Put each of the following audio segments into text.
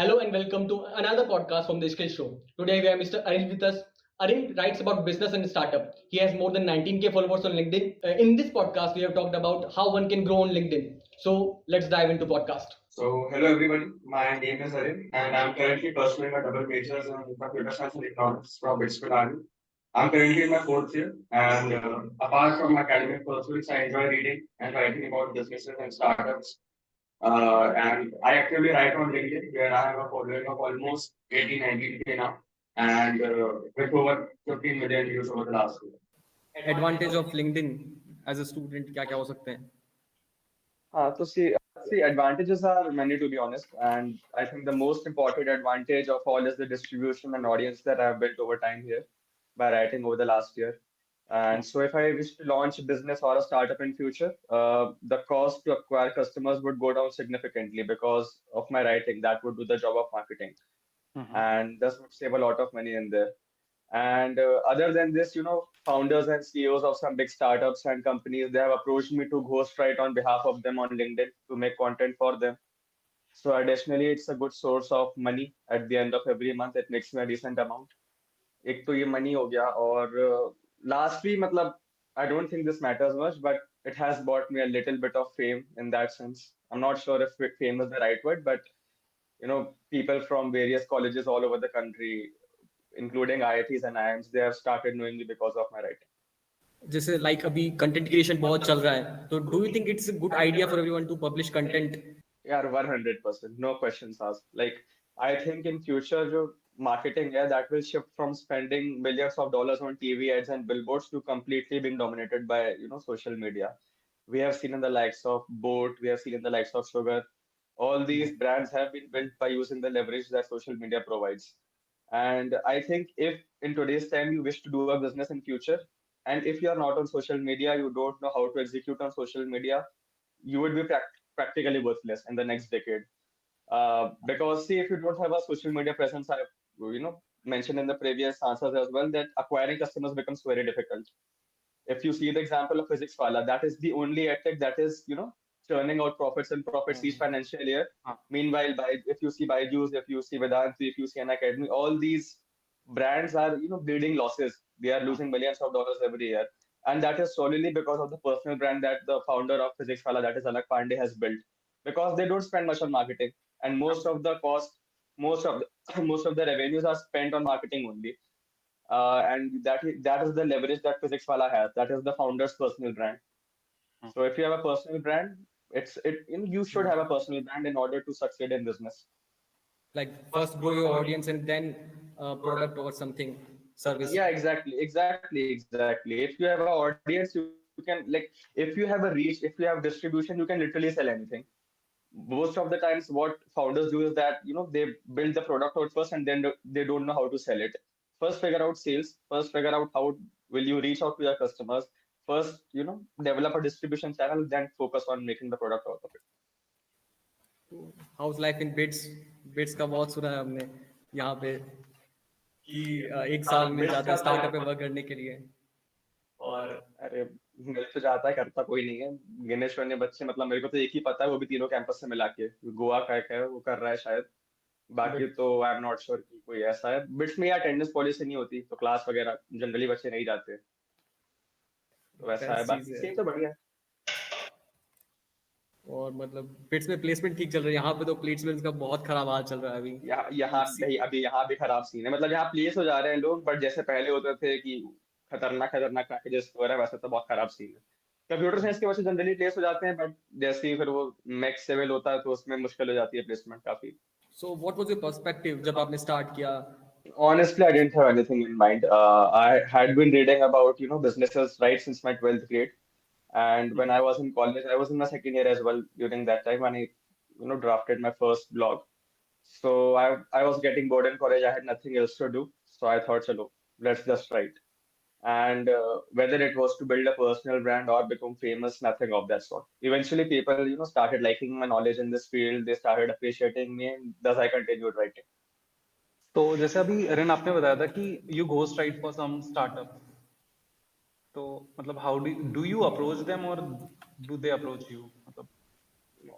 Hello and welcome to another podcast from TheSkillShow. Today we have Mr. Arin with us. Arin writes about business and startup. He has more than 19k followers on LinkedIn. In this podcast, we have talked about how one can grow on LinkedIn. So let's dive into podcast. So, hello everybody. My name is Arin, and I'm currently pursuing a double majors in computer science and economics from Arin. I'm currently in my fourth year, and apart from my academic pursuits, I enjoy reading and writing about businesses and startups. And I actively write on LinkedIn, where I have a following of almost 18, 19k now, and with over 15 million views over the last year. Advantage of LinkedIn as a student क्या क्या हो सकते हैं? So see, advantages are many to be honest, and I think the most important advantage of all is the distribution and audience that I've built over time here by writing over the last year. And so, if I wish to launch a business or a startup in future, the cost to acquire customers would go down significantly because of my writing. That would do the job of marketing, and this would save a lot of money in there. And other than this, founders and CEOs of some big startups and companies, they have approached me to ghostwrite on behalf of them on LinkedIn to make content for them. So additionally, it's a good source of money at the end of every month. It makes me a decent amount. एक तो ये money हो गया और lastly मतलब I don't think this matters much, but it has bought me a little bit of fame in that sense. I'm not sure if fame is the right word, but people from various colleges all over the country including IITs and IIMs, they have started knowing me because of my writing. जैसे like अभी content creation बहुत चल रहा है, तो do you think it's a good idea for everyone to publish content? Yeah, 100%. No questions asked. Like, I think in future, जो marketing है, that will shift from spending millions of dollars on TV ads and billboards to completely being dominated by, social media. We have seen in the likes of Boat, we have seen in the likes of Sugar. All these brands have been built by using the leverage that social media provides. And I think if in today's time you wish to do a business in future, and if you are not on social media, you don't know how to execute on social media, you would be practically worthless in the next decade. Because see, if you don't have a social media presence, I mentioned in the previous answers as well that acquiring customers becomes very difficult. If you see the example of Physics Wala, that is the only edtech that is churning out profits and profits each financial year. Meanwhile, if you see Byju's, if you see Vedanti, if you see an academy, all these brands are bleeding losses. They are losing millions of dollars every year, and that is solely because of the personal brand that the founder of Physics Wala, that is Alak Pandey, has built. Because they don't spend much on marketing, and most of the cost, most of the, most of the revenues are spent on marketing only. And that is the leverage that Physics Wala has. That is the founder's personal brand. So if you have a personal brand, you should have a personal brand in order to succeed in business. Like first grow your audience and then product or something service. Yeah, exactly. If you have an audience, you can if you have a reach, if you have distribution, you can literally sell anything. Most of the times what founders do is that they build the product out first and then they don't know how to sell it. First figure out sales, first figure out how will you reach out to your customers, first develop a distribution channel, then focus on making the product out of it. House life in bits, bits का बहुत सुना है हमने यहाँ पे कि एक साल मिल Bits जाता का है तो स्टार्टअप में वर्क करने के लिए। और अरे मिल तो जाता है, करता कोई नहीं है। गिने चुने बच्चे, मतलब मेरे को तो एक ही पता है, वो भी तीनों कैंपस से मिला के गोवा का एक है, वो कर रहा है शायद। बाकी तो आई एम नॉट श्योर कि कोई ऐसा है। बिट्स में अटेंडेंस पॉलिसी नहीं होती, तो क्लास वगैरह जनरली बच्चे नहीं जाते, तो वैसा है। बेस्ट चीज बाकी है। सेम तो बढ़िया है। और मतलब बिट्स में प्लेसमेंट ठीक चल रही है, यहाँ पे तो प्लेसमेंट का बहुत खराब हाल चल रहा है अभी। यहाँ यहाँ नहीं, अभी यहाँ भी खराब सीन है। मतलब यहाँ प्लेस हो जा रहे हैं लोग, बट जैसे पहले होते थे कि खतरनाक खतरनाक पैकेजेस हो रहा है, वैसे तो बहुत खराब सीन है। कंप्यूटर साइंस के बच्चे जनरली प्लेस हो जाते हैं, बट जैसे ही फिर वो मैक्स लेवल होता है तो उसमें मुश्किल हो जाती है प्लेसमेंट काफी। So what was your perspective जब आपने स्टार्ट किया? Honestly, I didn't have anything in mind. I had been reading about, businesses right since my 12th grade. And when I was in college, I was in my second year as well during that time when I, drafted my first blog. So I was getting bored in college. I had nothing else to do. So I thought, chalo, let's just write. And whether it was to build a personal brand or become famous, nothing of that sort. Eventually, people, started liking my knowledge in this field. They started appreciating me, and thus I continued writing. तो जैसे अभी अरिन आपने बताया था कि you ghost write for some startup, तो मतलब how do you approach them और डू दे अप्रोच यू? मतलब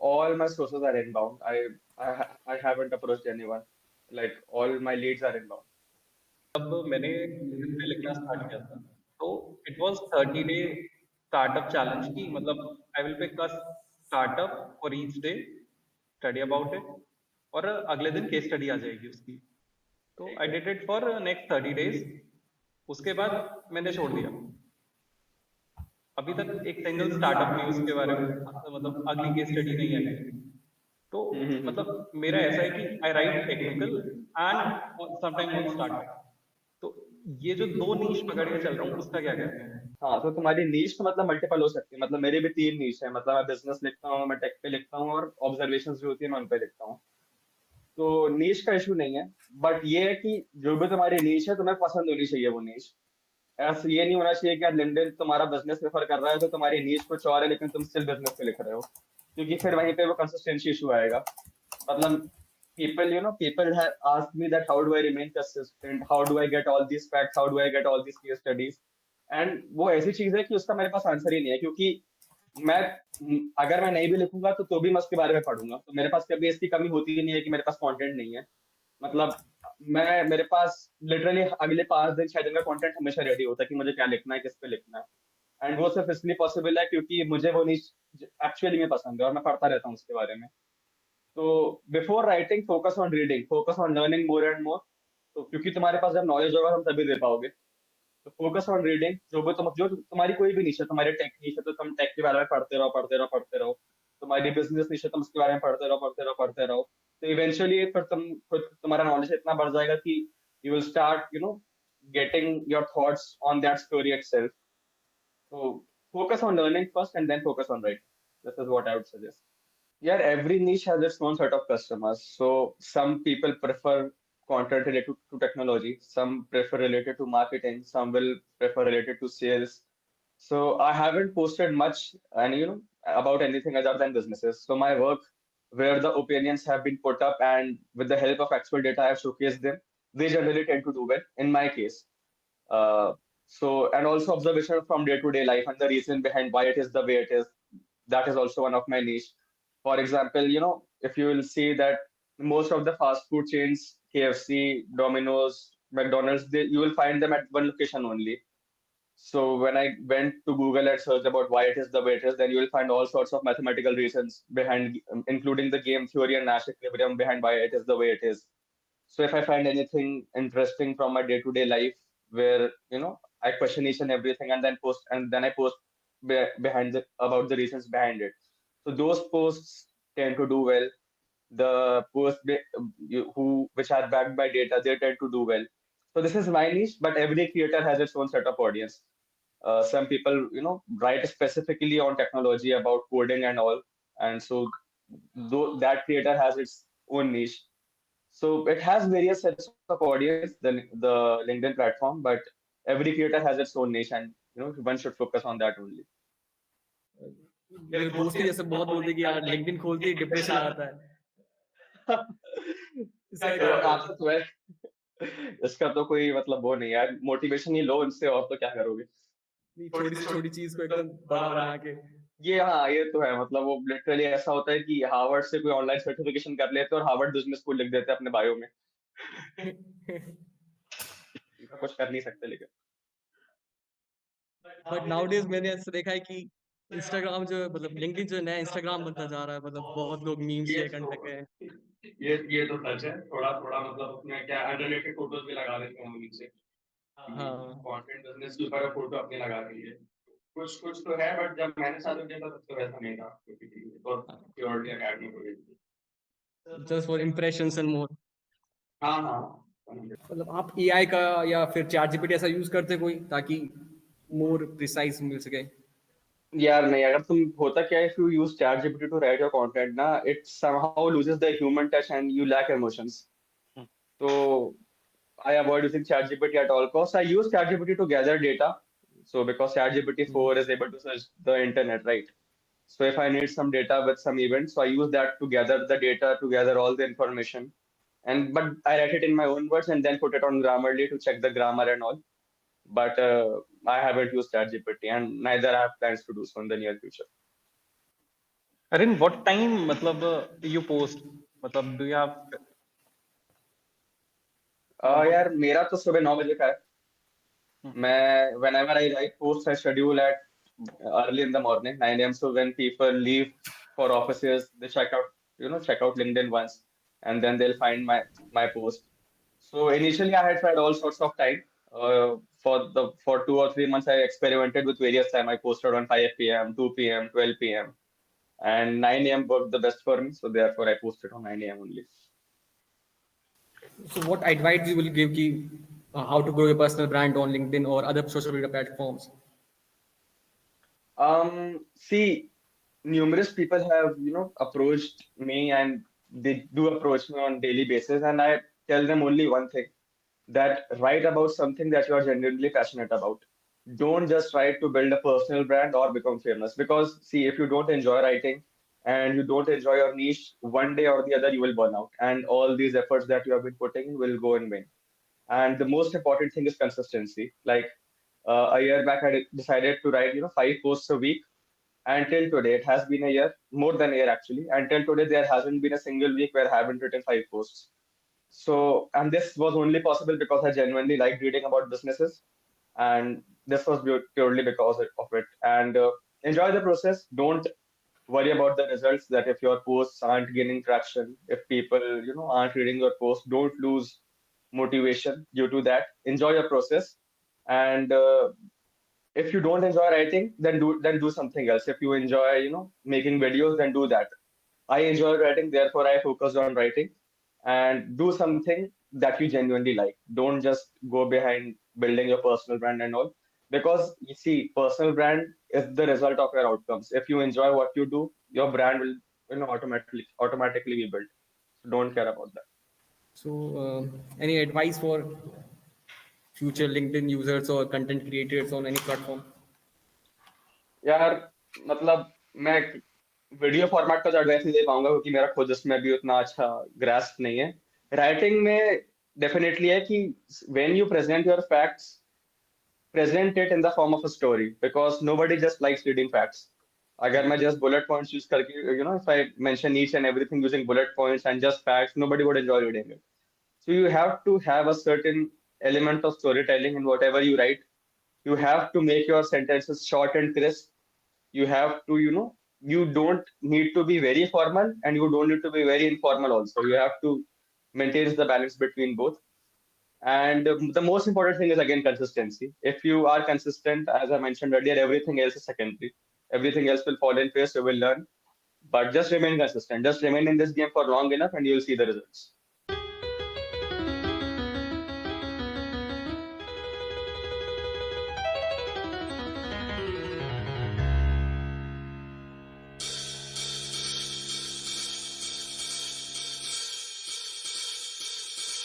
All my sources are inbound. I haven't approached anyone. Like all my leads are inbound. जब मैंने LinkedIn पे लिखना start किया था, तो it was 30-day startup challenge की मतलब I will pick a startup for each day, study about it, और अगले दिन केस स्टडी आ जाएगी उसकी। तो I did it for next 30 days। उसके बाद मैंने छोड़ दिया। अभी तक एक सिंगल स्टार्टअप न्यूज के बारे में मतलब अगली केस स्टडी नहीं आई है। तो मतलब मेरा ऐसा है कि I write technical and sometime on startup. तो ये जो दो नीश पकड़ के चल रहा हूँ उसका क्या कहते हैं? हाँ, तो तुम्हारी नीश तो मतलब मल्टीपल हो सकती है। मतलब मेरी भी 3 नीश है। मतलब मैं बिजनेस लिखता हूँ, मैं टेक पे लिखता हूँ, और ऑब्जर्वेशंस जो होती है मैं उन पे लिखता हूँ। तो नीश का इशू नहीं है, बट ये है कि जो भी तुम्हारी नीश है तुम्हें पसंद होनी चाहिए वो नीश। ऐसा ये नहीं होना चाहिए कि यार लिंक्डइन तुम्हारा बिजनेस प्रेफर कर रहा है तो तुम्हारी नीश कुछ और है लेकिन तुम स्टिल बिजनेस पे लिख रहे हो, क्योंकि फिर वहीं पे वो कंसिस्टेंसी इशू आएगा। मतलब people have asked me that how do I remain consistent, how do I get all these facts, how do I get all these case studies, and वो ऐसी चीज है कि उसका मेरे पास आंसर ही नहीं है, क्योंकि मैं अगर मैं नहीं भी लिखूंगा तो भी मैं उसके बारे में पढ़ूंगा। तो मेरे पास कभी इसकी कमी होती ही नहीं है कि मेरे पास कंटेंट नहीं है। मतलब मेरे पास लिटरली अगले 5 दिन 6 दिन का कंटेंट हमेशा रेडी होता है कि मुझे क्या लिखना है, किस पे लिखना है। एंड वो सिर्फ इसलिए पॉसिबल है क्योंकि मुझे वो नहीं एक्चुअली में पसंद है और मैं पढ़ता रहता हूँ उसके बारे में। तो before writing focus on reading, focus on learning more and more. तो क्योंकि तुम्हारे पास जब नॉलेज होगा तुम तभी दे पाओगे। तो फोकस ऑन रीडिंग, जो तुम्हारी कोई भी नीश है, तुम्हारी टेक नीश है तो तुम टेक के बारे में पढ़ते रहो पढ़ते रहो पढ़ते रहो। तुम्हारी बिजनेस नीश है, तुम उसके बारे में पढ़ते रहो पढ़ते रहो पढ़ते रहो। तो इवेंचुअली फिर खुद तुम्हारा नॉलेज इतना बढ़ जाएगा कि you will start getting your thoughts on that story itself. So focus on learning first and then focus on writing. This is what I would suggest. Yeah, every niche has its own set of customers. So some people prefer content related to technology, some prefer related to marketing, some will prefer related to sales. So I haven't posted much and about anything other than businesses. So my work where the opinions have been put up and with the help of actual data I have showcased them, they generally tend to do well in my case. Uh, and also observation from day-to-day life and the reason behind why it is the way it is. That is also one of my niche. For example, if you will see that most of the fast food chains, KFC, Domino's, McDonald's, you will find them at one location only. So when I went to Google and searched about why it is the way it is, then you will find all sorts of mathematical reasons behind, including the game theory and Nash equilibrium behind why it is the way it is. So if I find anything interesting from my day-to-day life where, I question each and everything and then I post behind about the reasons behind it. So those posts tend to do well. The posts which are backed by data, they tend to do well. So this is my niche, but every creator has its own set of audience. Some people, write specifically on technology about coding and all. And so though that creator has its own niche. So it has various sets of audience, the LinkedIn platform, but every creator has its own niche, and one should focus on that only. मेरे दोस्त ही जैसे बहुत बोलते हैं कि यार LinkedIn खोलते ही depression आता है। इसका तो क्या आपसे तो है इसका तो कोई मतलब वो नहीं है यार, मोटिवेशन ही लो उनसे, और तो क्या करोगे। छोटी से छोटी चीज को एकदम बड़ा बना के। ये तो है। मतलब वो लिटरली ऐसा होता है कि हार्वर्ड से कोई ऑनलाइन सर्टिफिकेशन कर लेते हैं और हार्वर्ड बिजनेस स्कूल लिख देते हैं अपने बायो में। कुछ कर नहीं सकते लेकिन। बट नाउडेज मैंने ऐसा देखा है कि इंस्टाग्राम जो है मतलब लिंक्डइन जो है नया इंस्टाग्राम बनता जा रहा है, मतलब बहुत लोग मीम ये शेयर करने लगे हैं। ये तो सच है। थोड़ा थोड़ा मतलब उसमें क्या अनरिलेटेड फोटोज भी लगा देते हैं हम नीचे। हाँ, कंटेंट बिजनेस के ऊपर फोटो अपने लगा दी है। कुछ कुछ तो है, बट जब मैंने चालू किया था तब तो वैसा नहीं था, क्योंकि बहुत प्योरली एकेडमिक हो गई थी। Just for impressions and more. हाँ हाँ। मतलब आप एआई का या फिर चैट जीपीटी ऐसा यूज करते कोई ताकि मोर प्रिसाइज मिल सके? यार नहीं, अगर तुम होता क्या, if you use chat GPT to write your content ना, it somehow loses the human touch and you lack emotions. तो I avoid using ChatGPT at all costs. I use ChatGPT to gather data. So because ChatGPT 4 is able to search the internet, right? So if I need some data with some events, so I use that to gather the data, to gather all the information. But I write it in my own words and then put it on Grammarly to check the grammar and all. But I haven't used ChatGPT, and neither I have plans to do so in the near future. Arin, what time मतलब you post? मतलब do you have यार मेरा तो सुबह 9 बजे का है. मैं whenever I write posts, I schedule at early in the morning, 9 a.m. So when people leave for offices, they check out LinkedIn once, and then they'll find my post. So initially, I had tried all sorts of time. For 2 or 3 months, I experimented with various time. I posted on 5 p.m., 2 p.m., 12 p.m., and 9 a.m. worked the best for me. So therefore, I posted on 9 a.m. only. So what advice you will give ki, how to grow your personal brand on LinkedIn or other social media platforms? See, numerous people have, approached me, and they do approach me on daily basis, and I tell them only one thing, that write about something that you are genuinely passionate about. Don't just try to build a personal brand or become famous. Because see, if you don't enjoy writing and you don't enjoy your niche, one day or the other you will burn out, and all these efforts that you have been putting in will go in vain. And the most important thing is consistency. Like a year back, I decided to write, 5 posts a week. Until today, it has been a year, more than a year actually. Until today, there hasn't been a single week where I haven't written 5 posts. So, and this was only possible because I genuinely liked reading about businesses, and this was purely because of it. And enjoy the process. Don't worry about the results. That if your posts aren't gaining traction, if people aren't reading your post, don't lose motivation due to that. Enjoy your process, and if you don't enjoy writing, then do something else. If you enjoy making videos, then do that. I enjoy writing, therefore I focused on writing, and do something that you genuinely like. Don't just go behind building your personal brand and all, because you see, personal brand is the result of your outcomes. If you enjoy what you do, your brand will automatically be built. So don't care about that. So any advice for future LinkedIn users or content creators on any platform? यार मतलब मैं video format का तो advice नहीं दे पाऊंगा, क्योंकि मेरा खुद उसमें भी उतना अच्छा ग्रास्प नहीं है. राइटिंग में डेफिनेटली है कि when you present your facts, present it in the form of a story, because nobody just likes reading facts. अगर मैं just bullet points use करके, if I mention each and everything using bullet points and just facts, nobody would enjoy reading it. So you have to have a certain element of storytelling in whatever you write. You have to make your sentences short and crisp. You have to, you don't need to be very formal and you don't need to be very informal also. You have to maintain the balance between both. And the most important thing is again consistency. If you are consistent, as I mentioned earlier, everything else is secondary. Everything else will fall in place. You will learn, but just remain consistent. Just remain in this game for long enough, and you'll see the results.